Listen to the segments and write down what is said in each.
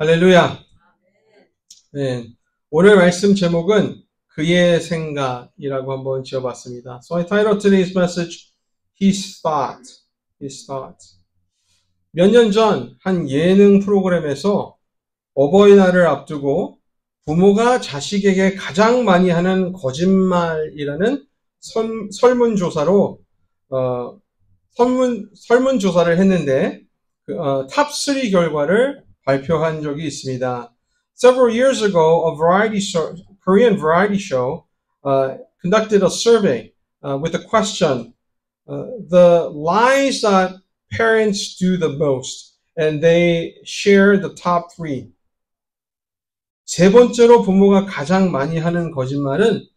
할렐루야. 네. 오늘 말씀 제목은 그의 생각이라고 한번 지어봤습니다. So I titled today's message, His Thought. His Thought. 몇 년 전 한 예능 프로그램에서 어버이날을 앞두고 부모가 자식에게 가장 많이 하는 거짓말이라는 설문조사로 설문조사를 했는데 탑 3 결과를 발표한 적이 있습니다. Several years ago, Korean variety show conducted a survey with the question, the lies that parents do the most, and they share the top 3. 세 번째로 부모가 가장 많이 하는 거짓말은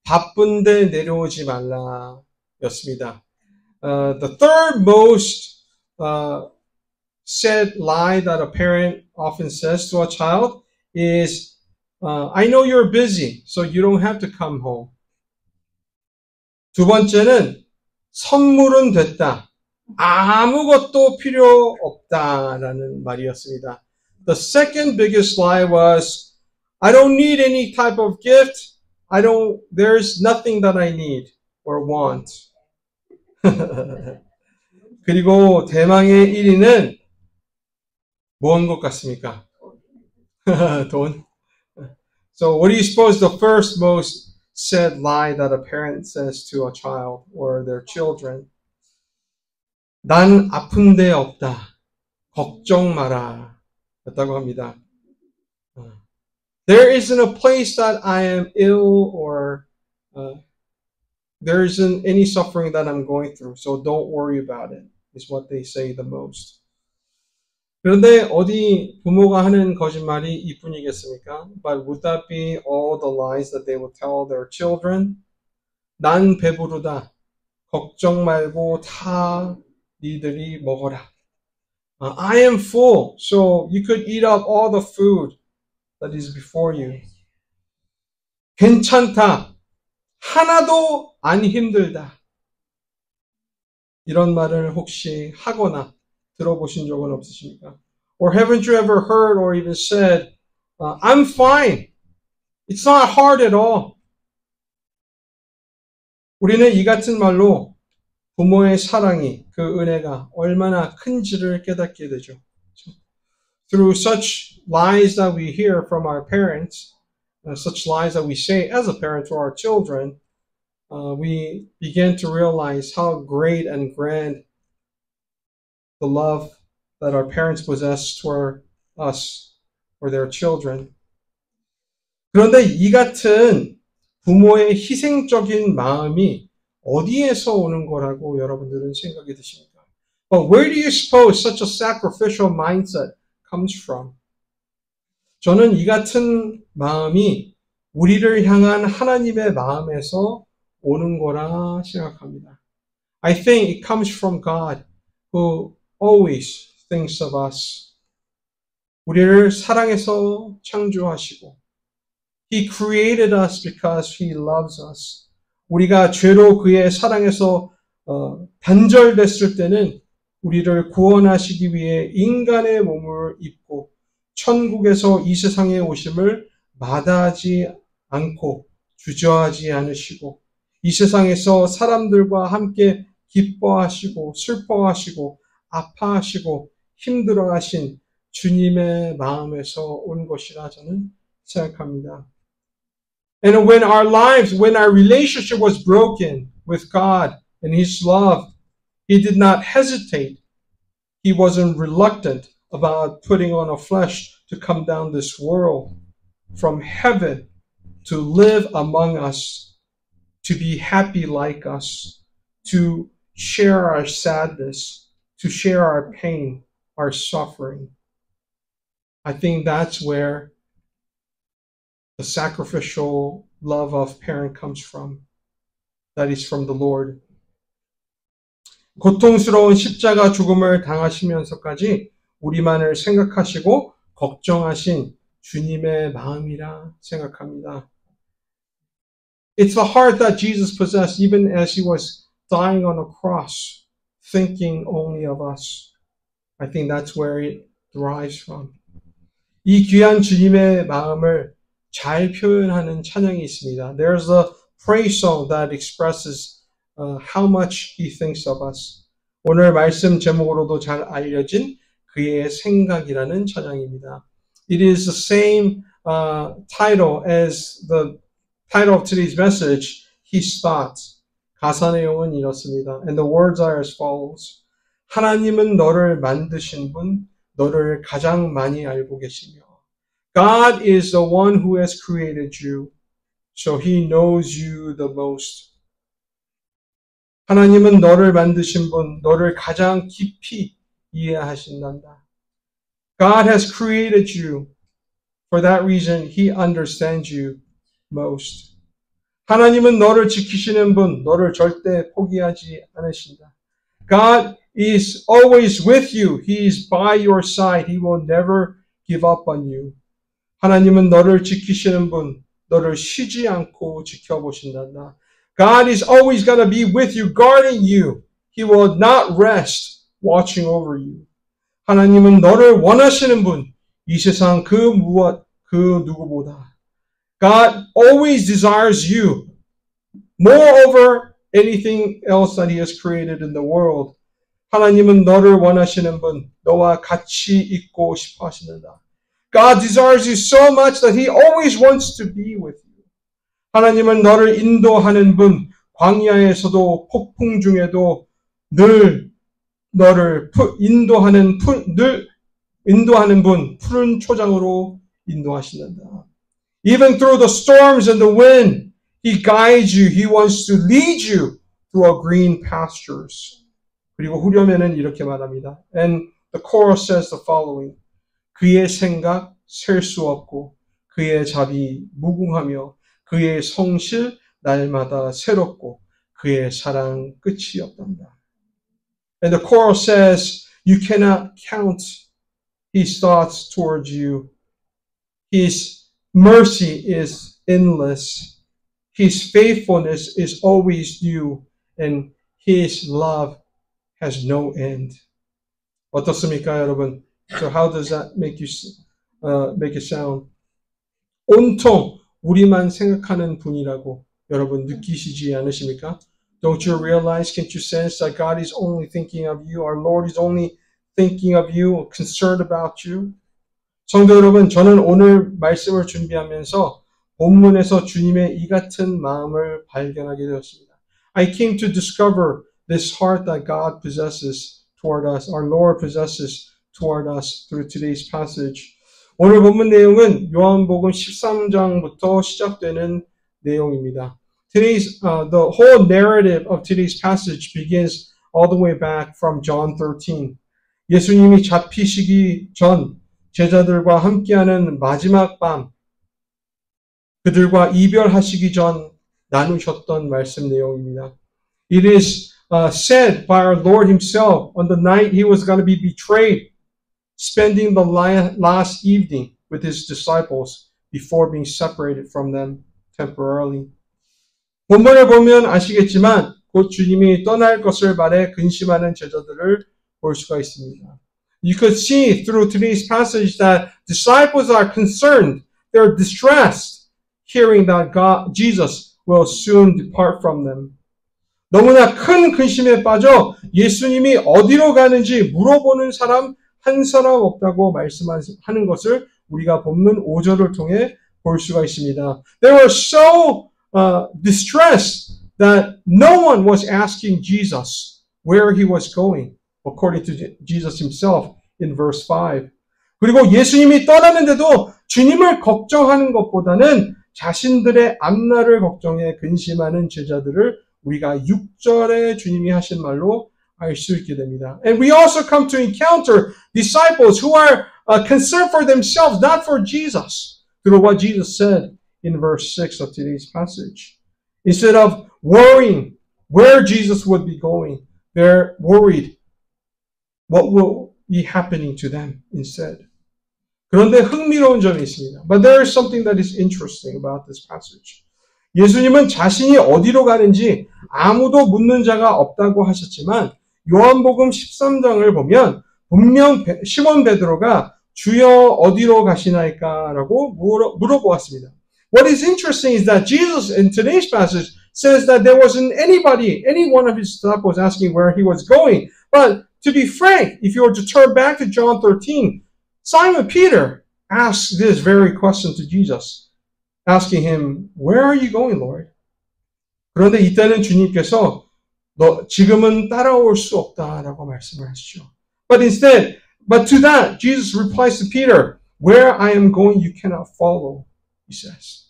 바쁜데 내려오지 말라 였습니다. The third most said lie that a parent often says to a child is, I know you're busy, so you don't have to come home. 두 번째는 선물은 됐다. 아무것도 필요 없다라는 말이었습니다. The second biggest lie was, I don't need any type of gift. There's nothing that I need or want. 그리고 대망의 1위는 뭔 것 같습니까? 돈. So what do you suppose the first most said lie that a parent says to a child or their children? 난 아픈 데 없다. 걱정 마라. 였다고 합니다. There isn't a place that I am ill or there isn't any suffering that I'm going through, so don't worry about it, is what they say the most. 그런데 어디 부모가 하는 거짓말이 이뿐이겠습니까? But would that be all the lies that they would tell their children? 난 배부르다. 걱정 말고 다 니들이 먹어라. I am full, so you could eat up all the food that is before you. 괜찮다. 하나도 안 힘들다. 이런 말을 혹시 하거나 들어보신 적은 없으십니까? Or haven't you ever heard or even said, I'm fine. It's not hard at all. 우리는 이 같은 말로 부모의 사랑이, 그 은혜가 얼마나 큰지를 깨닫게 되죠. Through such lies that we hear from our parents, such lies that we say as a parent to our children, we begin to realize how great and grand the love that our parents possess toward us or their children. 그런데 이 같은 부모의 희생적인 마음이 어디에서 오는 거라고 여러분들은 생각이 드십니까? But where do you suppose such a sacrificial mindset comes from? 저는 이 같은 마음이 우리를 향한 하나님의 마음에서 오는 거라 생각합니다. I think it comes from God, who always thinks of us. 우리를 사랑해서 창조하시고, He created us because He loves us. 우리가 죄로 그의 사랑에서 단절됐을 때는 우리를 구원하시기 위해 인간의 몸을 입고 천국에서 이 세상에 오심을 마다하지 않고 주저하지 않으시고 이 세상에서 사람들과 함께 기뻐하시고 슬퍼하시고 아파하시고 힘들어하신 주님의 마음에서 온 것이라 저는 생각합니다. And when our relationship was broken with God and His love, He did not hesitate. He wasn't reluctant about putting on a flesh to come down this world from heaven to live among us, to be happy like us, to share our sadness, to share our pain, our suffering. I think that's where the sacrificial love of parent comes from. That is from the Lord. 고통스러운 십자가 죽음을 당하시면서까지 우리만을 생각하시고 걱정하신 주님의 마음이라 생각합니다. It's the heart that Jesus possessed even as He was dying on a cross, thinking only of us. I think that's where it derives from. 이 귀한 주님의 마음을 잘 표현하는 찬양이 있습니다. There's a praise song that expresses how much he thinks of us. 오늘 말씀 제목으로도 잘 알려진 그의 생각이라는 찬양입니다. It is the same title as the title of today's message, His Thoughts. 가사 내용은 이렇습니다. And the words are as follows. 하나님은 너를 만드신 분, 너를 가장 많이 알고 계시며 God is the one who has created you, so He knows you the most. 하나님은 너를 만드신 분, 너를 가장 깊이 이해하신단다. God has created you. For that reason, He understands you most. 하나님은 너를 지키시는 분, 너를 절대 포기하지 않으신다. God is always with you. He is by your side. He will never give up on you. 하나님은 너를 지키시는 분, 너를 쉬지 않고 지켜보신단다. God is always going to be with you, guarding you. He will not rest, watching over you. 하나님은 너를 원하시는 분, 이 세상 그 무엇, 그 누구보다. God always desires you. Moreover, anything else that He has created in the world. 하나님은 너를 원하시는 분, 너와 같이 있고 싶어 하신다. God desires you so much that He always wants to be with you. 하나님은 너를 인도하는 분, 광야에서도 폭풍 중에도 늘 너를 인도하는 분, 푸른 초장으로 인도하신다. Even through the storms and the wind, He guides you. He wants to lead you through green pastures. 그리고 후렴에는 이렇게 말합니다. And the chorus says the following. 그의 생각 셀 수 없고 그의 자비 무궁하며 그의 성실 날마다 새롭고 그의 사랑 끝이 없단다. And the chorus says, you cannot count His thoughts towards you. His mercy is endless. His faithfulness is always new. And His love has no end. 어떻습니까, 여러분? So how does that make it sound? 온통 우리만 생각하는 분이라고 여러분 느끼시지 않으십니까? Don't you realize, can't you sense that God is only thinking of you? Our Lord is only thinking of you, concerned about you? 성도 여러분, 저는 오늘 말씀을 준비하면서 본문에서 주님의 이 같은 마음을 발견하게 되었습니다. I came to discover this heart that God possesses toward us, our Lord possesses toward us through today's passage. 오늘 본문 내용은 요한복음 13장부터 시작되는 내용입니다. Today's the whole narrative of today's passage begins all the way back from John 13. 예수님이 잡히시기 전 제자들과 함께하는 마지막 밤, 그들과 이별하시기 전 나누셨던 말씀 내용입니다. It is said by our Lord Himself on the night He was going to be betrayed, spending the last evening with His disciples before being separated from them temporarily. 본문을 보면 아시겠지만 곧 주님이 떠날 것을 바래 근심하는 제자들을 볼 수가 있습니다. You could see through today's passage that disciples are concerned, they're distressed, hearing that Jesus will soon depart from them. 너무나 큰 근심에 빠져 예수님이 어디로 가는지 물어보는 사람 한 사람 없다고 말씀하는 것을 우리가 본문 5절을 통해 볼 수가 있습니다. They were so distressed that no one was asking Jesus where He was going, according to Jesus Himself in verse 5. 그리고 예수님이 떠나는데도 주님을 걱정하는 것보다는 자신들의 앞날을 걱정해 근심하는 제자들을 우리가 6절에 주님이 하신 말로 알 수 있게 됩니다. And we also come to encounter disciples who are concerned for themselves, not for Jesus. Through what Jesus said in verse 6 of today's passage. Instead of worrying where Jesus would be going, they're worried what will be happening to them instead. 그런데 흥미로운 점이 있습니다. But there is something that is interesting about this passage. 예수님은 자신이 어디로 가는지 아무도 묻는 자가 없다고 하셨지만 요한복음 13장을 보면 분명 시몬 베드로가 주여 어디로 가시나이까? 라고 물어보았습니다. What is interesting is that Jesus in today's passage says that there wasn't any one of his disciples asking where he was going. But to be frank, if you were to turn back to John 13, Simon Peter asked this very question to Jesus, asking him, where are you going, Lord? 그런데 이때는 주님께서 너 지금은 따라올 수 없다라고 말씀을 하시죠. But to that, Jesus replies to Peter, where I am going, you cannot follow, he says.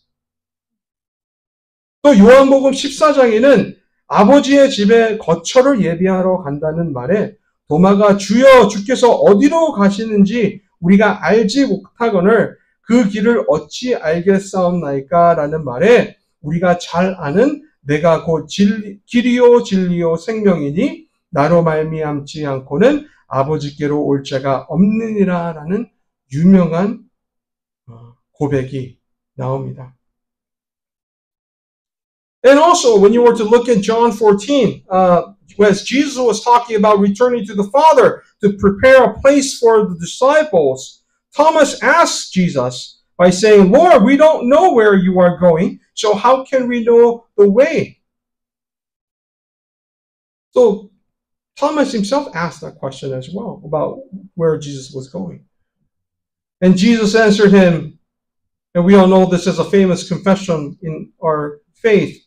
또 요한복음 14장에는 아버지의 집에 거처를 예비하러 간다는 말에 도마가 주여 주께서 어디로 가시는지 우리가 알지 못하거늘 그 길을 어찌 알겠사옵나이까? 라는 말에 우리가 잘 아는 내가 곧 길이요 진리요 생명이니 나로 말미암지 않고는 아버지께로 올 자가 없느니라 라는 유명한 고백이 나옵니다. And also, when you were to look at John 14, as Jesus was talking about returning to the Father to prepare a place for the disciples, Thomas asked Jesus by saying, Lord, we don't know where you are going, so how can we know the way? So Thomas himself asked that question as well about where Jesus was going. And Jesus answered him, and we all know this is a famous confession in our faith,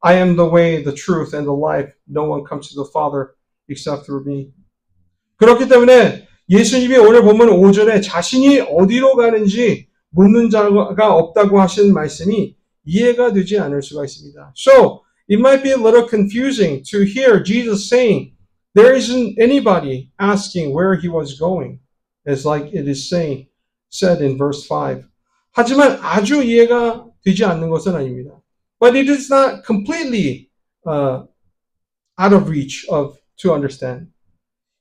I am the way, the truth, and the life. No one comes to the Father except through me. 그렇기 때문에 예수님이 오늘 보면 5절에 자신이 어디로 가는지 묻는 자가 없다고 하신 말씀이 이해가 되지 않을 수가 있습니다. So, it might be a little confusing to hear Jesus saying, there isn't anybody asking where he was going, as like it is said in verse 5. 하지만 아주 이해가 되지 않는 것은 아닙니다. But it is not completely out of reach to understand.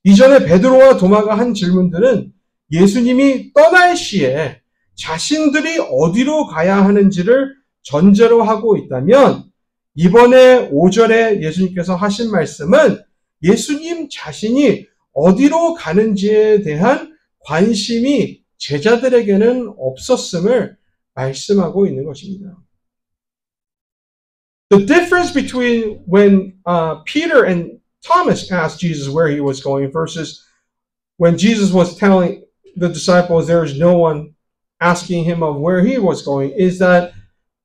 이전에 베드로와 도마가 한 질문들은 예수님이 떠날 시에 자신들이 어디로 가야 하는지를 전제로 하고 있다면 이번에 5절에 예수님께서 하신 말씀은 예수님 자신이 어디로 가는지에 대한 관심이 제자들에게는 없었음을 말씀하고 있는 것입니다. The difference between when Peter and Thomas asked Jesus where he was going versus when Jesus was telling the disciples there is no one asking him of where he was going is that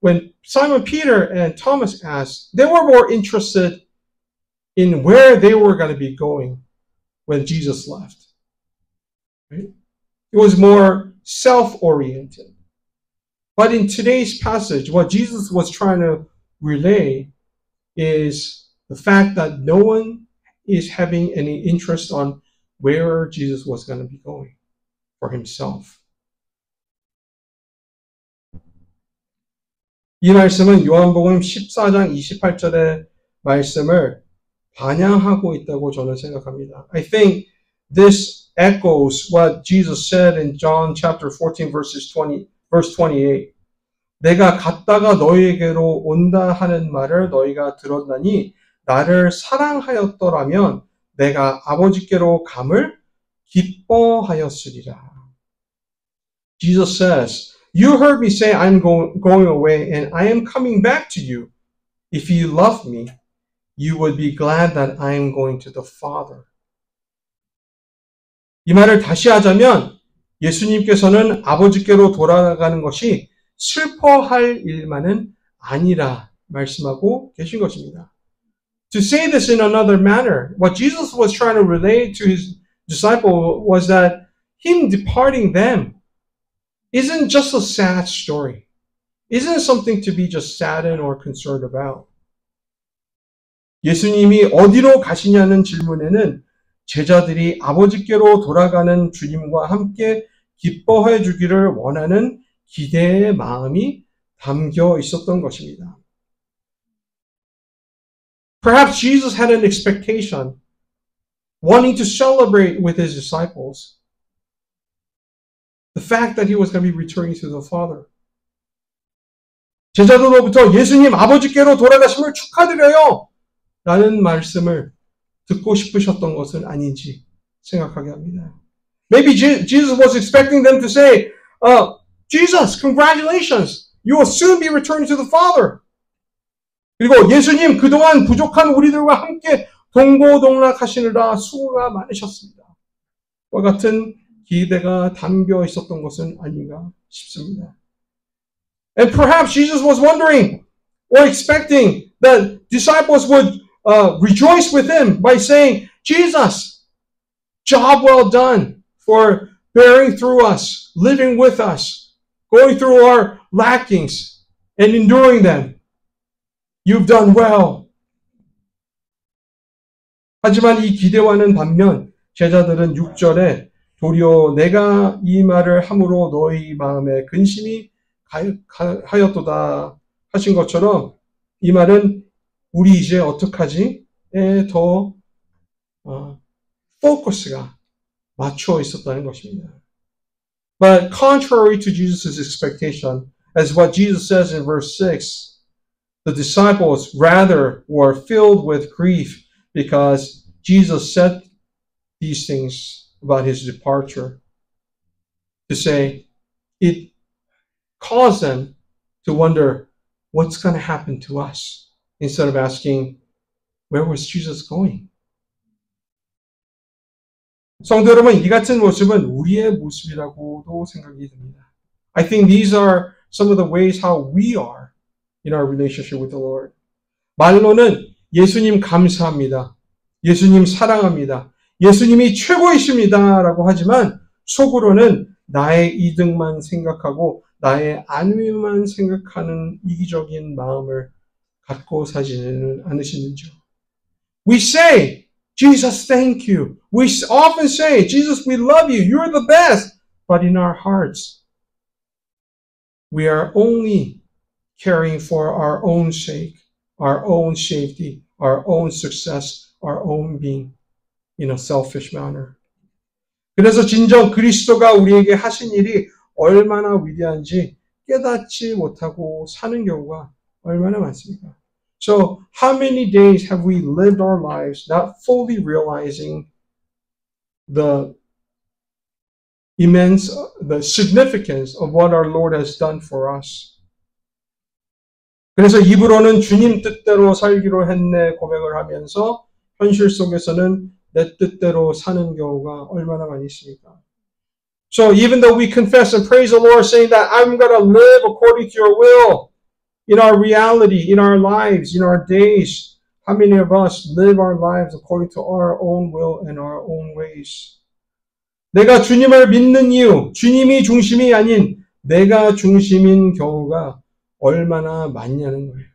when Simon Peter and Thomas asked, they were more interested in where they were going to be going when Jesus left. Right? It was more self-oriented. But in today's passage, what Jesus was trying to relay is the fact that no one is having any interest on where Jesus was going to be going for himself. 이 말씀은 요한복음 14장 28절의 말씀을 반영하고 있다고 저는 생각합니다. I think this echoes what Jesus said in John chapter 14 verse 28. 내가 갔다가 너희에게로 온다 하는 말을 너희가 들었나니 나를 사랑하였더라면 내가 아버지께로 감을 기뻐하였으리라. Jesus says, you heard me say I'm going away and I am coming back to you. If you love me, you would be glad that I am going to the Father. 이 말을 다시 하자면 예수님께서는 아버지께로 돌아가는 것이 슬퍼할 일만은 아니라 말씀하고 계신 것입니다. To say this in another manner, what Jesus was trying to relay to his disciple was that him departing them isn't just a sad story. Isn't something to be just saddened or concerned about. 예수님이 어디로 가시냐는 질문에는 제자들이 아버지께로 돌아가는 주님과 함께 기뻐해 주기를 원하는 기대의 마음이 담겨 있었던 것입니다. Perhaps Jesus had an expectation, wanting to celebrate with his disciples, the fact that he was going to be returning to the Father. 제자들로부터 예수님 아버지께로 돌아가심을 축하드려요! 라는 말씀을 듣고 싶으셨던 것은 아닌지 생각하게 합니다. Maybe Jesus was expecting them to say, Jesus, congratulations. You will soon be returning to the Father. 그리고 예수님 그동안 부족한 우리들과 함께 동고동락하시느라 수고가 많으셨습니다. 와 같은 기대가 담겨 있었던 것은 아닌가 싶습니다. And perhaps Jesus was wondering or expecting that disciples would rejoice with him by saying, Jesus, job well done for bearing through us, living with us, going through our lackings and enduring them. You've done well. 하지만 이 기대와는 반면 제자들은 6절에 도리어 내가 이 말을 함으로 너희 마음에 근심이 하였도다 하신 것처럼 이 말은 우리 이제 어떡하지? 에 더 포커스가 맞춰 있었다는 것입니다. But contrary to Jesus' expectation, as what Jesus says in verse 6, the disciples rather were filled with grief because Jesus said these things about his departure. To say, it caused them to wonder, what's going to happen to us? Instead of asking, where was Jesus going? 성도 여러분, 이 같은 모습은 우리의 모습이라고도 생각이 듭니다. I think these are some of the ways how we are in our relationship with the Lord. 말로는 예수님 감사합니다. 예수님 사랑합니다. 예수님이 최고이십니다. 라고 하지만 속으로는 나의 이득만 생각하고 나의 안위만 생각하는 이기적인 마음을 갖고 사지는 않으시는지요. We say, Jesus, thank you. We often say, Jesus, we love you. You're the best. But in our hearts, we are only caring for our own sake, our own safety, our own success, our own being in a selfish manner. 그래서 진정 그리스도가 우리에게 하신 일이 얼마나 위대한지 깨닫지 못하고 사는 경우가 얼마나 많습니까? So how many days have we lived our lives not fully realizing the significance of what our Lord has done for us? 그래서 입으로는 주님 뜻대로 살기로 했네 고백을 하면서 현실 속에서는 내 뜻대로 사는 경우가 얼마나 많이 있습니까? So even though we confess and praise the Lord saying that I'm going to live according to your will, in our reality, in our lives, in our days, how many of us live our lives according to our own will and our own ways? 내가 주님을 믿는 이유, 주님이 중심이 아닌 내가 중심인 경우가 얼마나 많냐는 거예요.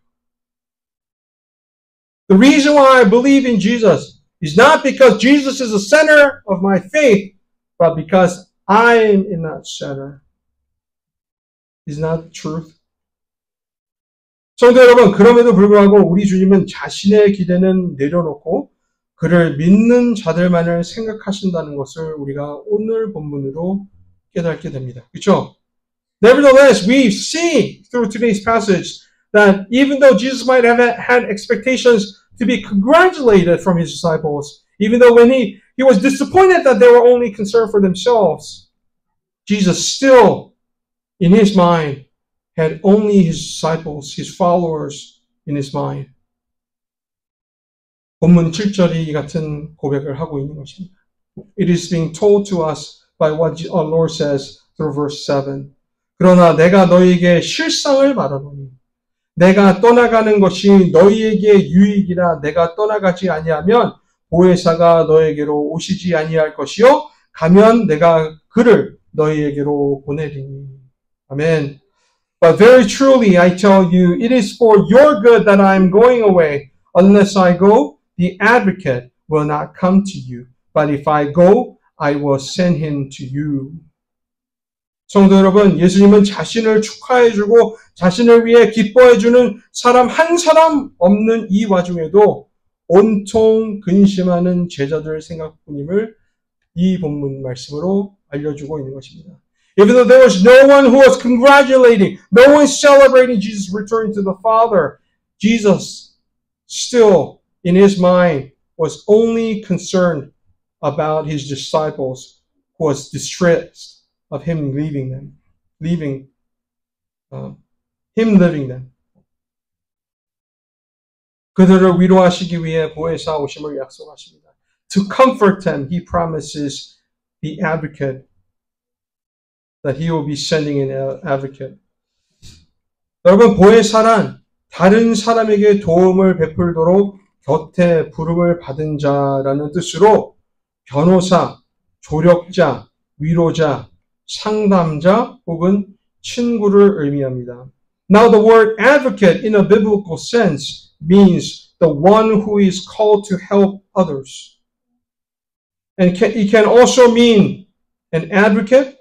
The reason why I believe in Jesus is not because Jesus is the center of my faith, but because I am in that center. Is that truth? 성도 여러분, 그럼에도 불구하고 우리 주님은 자신의 기대는 내려놓고 그를 믿는 자들만을 생각하신다는 것을 우리가 오늘 본문으로 깨닫게 됩니다. 그렇죠? Nevertheless, we see through today's passage that even though Jesus might have had expectations to be congratulated from his disciples, even though when he was disappointed that they were only concerned for themselves, Jesus still, in his mind, had only his disciples, his followers in his mind. 본문 7절이 이 같은 고백을 하고 있는 것입니다. It is being told to us by what our Lord says through verse 7. 그러나 내가 너희에게 실상을 말하노니 내가 떠나가는 것이 너희에게 유익이라 내가 떠나가지 아니하면 보혜사가 너희에게로 오시지 아니할 것이요 가면 내가 그를 너희에게로 보내리니. 아멘. But very truly I tell you, it is for your good that I am going away. Unless I go, the advocate will not come to you. But if I go, I will send him to you. 성도 여러분, 예수님은 자신을 축하해주고 자신을 위해 기뻐해주는 사람 한 사람 없는 이 와중에도 온통 근심하는 제자들 생각뿐임을 이 본문 말씀으로 알려주고 있는 것입니다. Even though there was no one who was congratulating, no one celebrating Jesus returning to the Father, Jesus still, in his mind, was only concerned about his disciples who was distressed of him leaving them, him leaving them. 그들을 위로하시기 위해 보혜사 오심을 약속하십니다. To comfort them, he promises the advocate, that he will be sending an advocate. 여러분, 보혜사란 다른 사람에게 도움을 베풀도록 곁에 부름을 받은 자라는 뜻으로 변호사, 조력자, 위로자, 상담자 혹은 친구를 의미합니다. Now the word advocate in a biblical sense means the one who is called to help others. And it can also mean an advocate,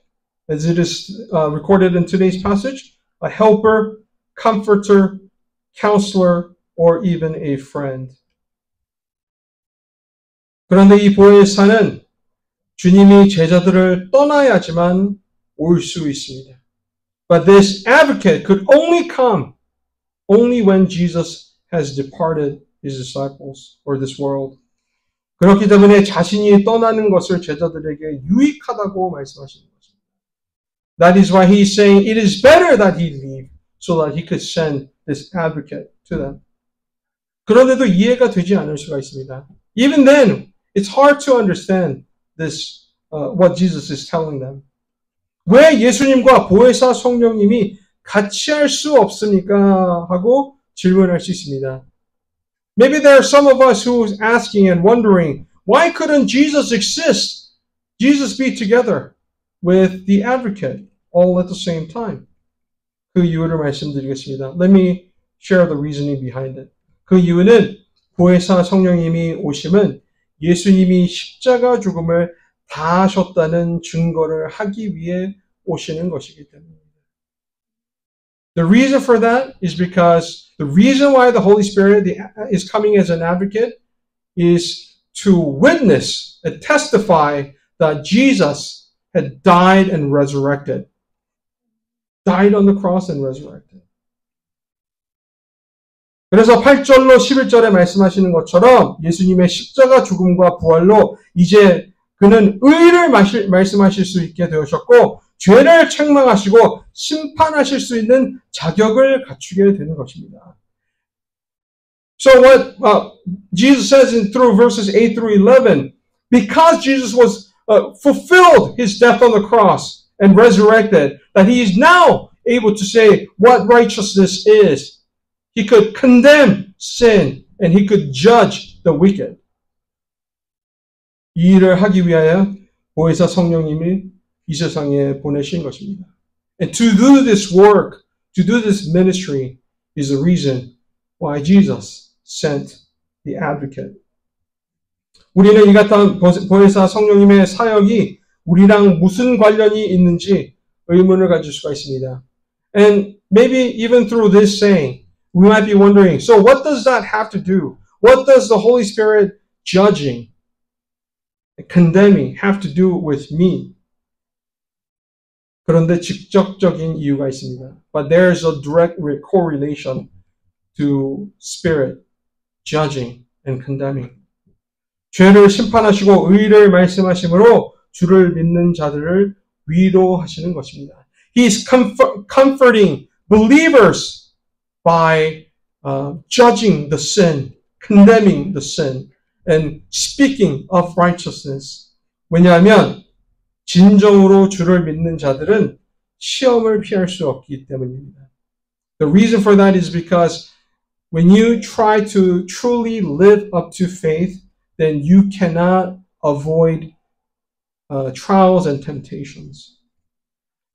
as it is recorded in today's passage, a helper, comforter, counselor, or even a friend. 그런데 이 보혜사는 주님이 제자들을 떠나야지만 올 수 있습니다. But this advocate could only come only when Jesus has departed his disciples or this world. 그렇기 때문에 자신이 떠나는 것을 제자들에게 유익하다고 말씀하시는 것입니다. That is why he is saying it is better that he leave so that he could send this advocate to them. 그런데도 이해가 되지 않을 수가 있습니다. Even then, it's hard to understand this, what Jesus is telling them. 왜 예수님과 보혜사 성령님이 같이 할 수 없습니까? 하고 질문할 수 있습니다. Maybe there are some of us who is asking and wondering, why couldn't Jesus exist? Jesus be together with the advocate all at the same time? 그 이유를 말씀드리겠습니다. Let me share the reasoning behind it. 그 이유는 보혜사 성령님이 오심은 예수님이 십자가 죽음을 다하셨다는 증거를 하기 위해 오시는 것이기 때문입니다. The reason for that is because the reason why the Holy Spirit is coming as an advocate is to witness and testify that Jesus had died and resurrected. Died on the cross and resurrected. 그래서 8절로 11절에 말씀하시는 것처럼 예수님의 십자가 죽음과 부활로 이제 그는 의를 말씀하실 수 있게 되셨고 죄를 책망하시고 심판하실 수 있는 자격을 갖추게 되는 것입니다. So what Jesus says through verses 8 through 11, because Jesus was fulfilled his death on the cross and resurrected, that he is now able to say what righteousness is. He could condemn sin and he could judge the wicked. 이 일을 하기 위하여 보혜사 성령님이 이 세상에 보내신 것입니다. And to do this work, to do this ministry is the reason why Jesus sent the advocate. 우리는 이 같은 보혜사 성령님의 사역이 우리랑 무슨 관련이 있는지 의문을 가질 수가 있습니다. And maybe even through this saying, we might be wondering, so what does that have to do? What does the Holy Spirit judging, condemning have to do with me? 그런데 직접적인 이유가 있습니다. But there is a direct correlation to Spirit judging and condemning. 죄를 심판하시고 의를 말씀하심으로 주를 믿는 자들을 위로하시는 것입니다. He is comforting believers by judging the sin, condemning the sin, and speaking of righteousness. 왜냐하면 진정으로 주를 믿는 자들은 시험을 피할 수 없기 때문입니다. The reason for that is because when you try to truly live up to faith, then you cannot avoid trials and temptations.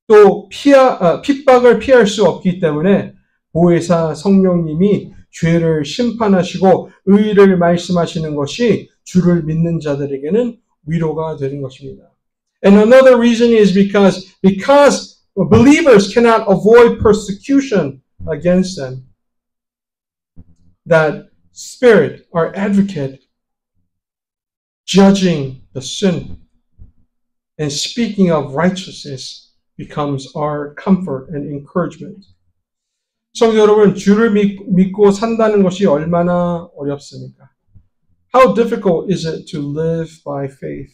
또 핍박을 피할 수 없기 때문에 보혜사 성령님이 죄를 심판하시고 의를 말씀하시는 것이 주를 믿는 자들에게는 위로가 되는 것입니다. And another reason is because believers cannot avoid persecution against them. That Spirit, our advocate, judging the sin and speaking of righteousness becomes our comfort and encouragement. 성도 여러분, 주를 믿고 산다는 것이 얼마나 어렵습니까? How difficult is it to live by faith?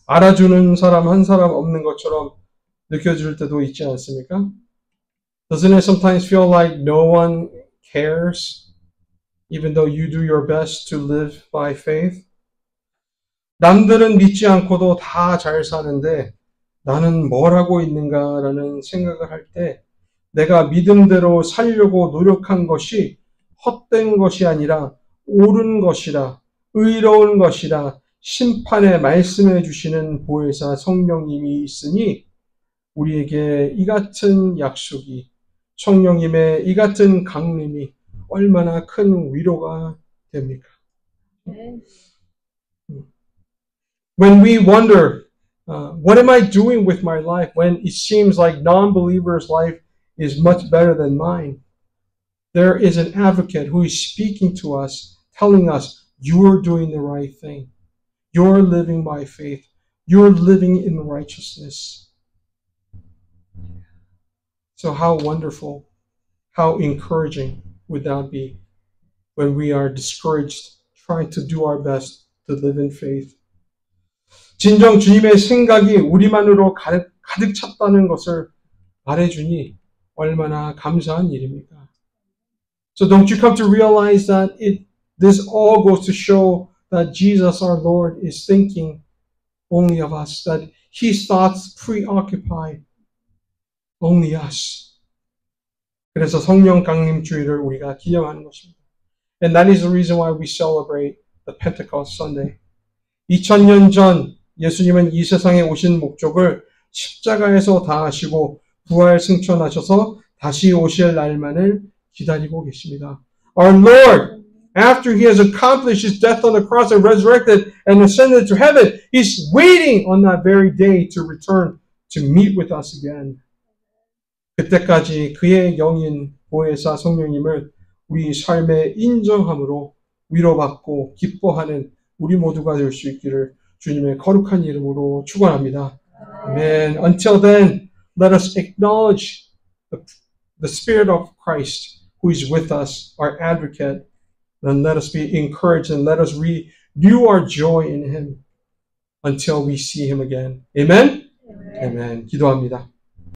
알아주는 사람 한 사람 없는 것처럼 느껴질 때도 있지 않습니까? Doesn't it sometimes feel like no one cares, even though you do your best to live by faith? 남들은 믿지 않고도 다 잘 사는데 나는 뭘 하고 있는가라는 생각을 할 때 내가 믿음대로 살려고 노력한 것이 헛된 것이 아니라 옳은 것이라, 의로운 것이라 심판에 말씀해 주시는 보혜사 성령님이 있으니 우리에게 이 같은 약속이, 성령님의 이 같은 강림이 얼마나 큰 위로가 됩니까? When we wonder, what am I doing with my life when it seems like non-believers' life is much better than mine? There is an advocate who is speaking to us, telling us, you're doing the right thing. You're living by faith. You're living in righteousness. So how wonderful, how encouraging would that be when we are discouraged, trying to do our best to live in faith. 진정 주님의 생각이 우리만으로 가득 찼다는 것을 말해주니 얼마나 감사한 일입니까? So don't you come to realize that this all goes to show that Jesus our Lord is thinking only of us, that His thoughts preoccupy only us. 그래서 성령 강림 주일을 우리가 기념하는 것입니다. And that is the reason why we celebrate the Pentecost Sunday. 2000년 전 예수님은 이 세상에 오신 목적을 십자가에서 다하시고 부활 승천하셔서 다시 오실 날만을 기다리고 계십니다. Our Lord, after He has accomplished His death on the cross and resurrected and ascended to heaven, He's waiting on that very day to return to meet with us again. 그때까지 그의 영인 보혜사 성령님을 우리 삶에 인정함으로 위로받고 기뻐하는 우리 모두가 될 수 있기를 주님의 거룩한 이름으로 축원합니다. Amen. Until then, let us acknowledge the Spirit of Christ who is with us, our advocate. Then let us be encouraged and let us renew our joy in Him until we see Him again. Amen? Amen. 기도합니다.